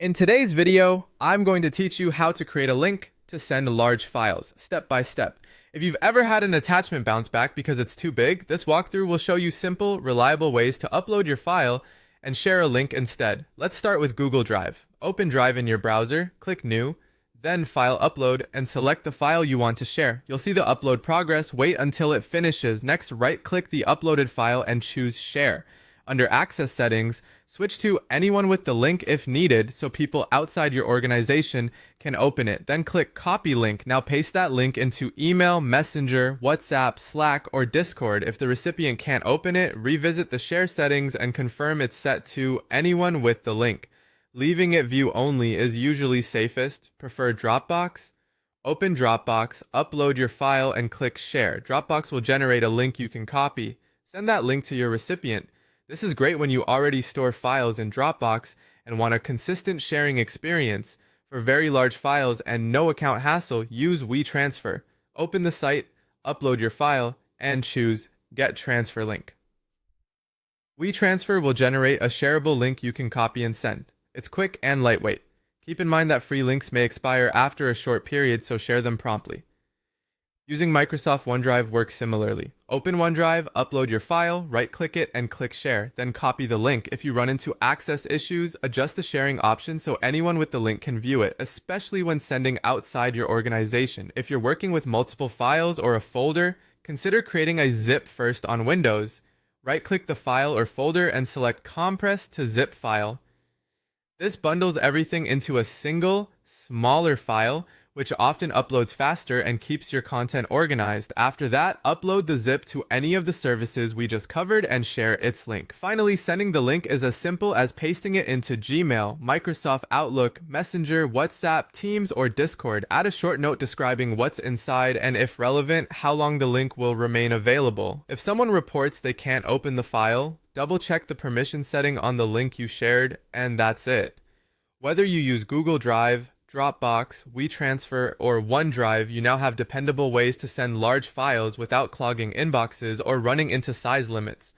In today's video, I'm going to teach you how to create a link to send large files, step by step. If you've ever had an attachment bounce back because it's too big, this walkthrough will show you simple, reliable ways to upload your file and share a link instead. Let's start with Google Drive. Open Drive in your browser, click New, then File Upload, and select the file you want to share. You'll see the upload progress. Wait until it finishes. Next, right-click the uploaded file and choose Share. Under Access Settings, switch to Anyone with the link if needed so people outside your organization can open it. Then click Copy Link. Now paste that link into email, Messenger, WhatsApp, Slack, or Discord. If the recipient can't open it, revisit the share settings and confirm it's set to Anyone with the link. Leaving it view only is usually safest. Prefer Dropbox? Open Dropbox, upload your file, and click Share. Dropbox will generate a link you can copy. Send that link to your recipient. This is great when you already store files in Dropbox and want a consistent sharing experience. For very large files and no account hassle, use WeTransfer. Open the site, upload your file, and choose Get Transfer Link. WeTransfer will generate a shareable link you can copy and send. It's quick and lightweight. Keep in mind that free links may expire after a short period, so share them promptly. Using Microsoft OneDrive works similarly. Open OneDrive, upload your file, right-click it, and click Share. Then copy the link. If you run into access issues, adjust the sharing option so anyone with the link can view it, especially when sending outside your organization. If you're working with multiple files or a folder, consider creating a zip first on Windows. Right-click the file or folder and select Compress to Zip File. This bundles everything into a single, smaller file, which often uploads faster and keeps your content organized. After that, upload the zip to any of the services we just covered and share its link. Finally, sending the link is as simple as pasting it into Gmail, Microsoft Outlook, Messenger, WhatsApp, Teams, or Discord. Add a short note describing what's inside and, if relevant, how long the link will remain available. If someone reports they can't open the file, double-check the permission setting on the link you shared, and that's it. Whether you use Google Drive, Dropbox, WeTransfer, or OneDrive, you now have dependable ways to send large files without clogging inboxes or running into size limits.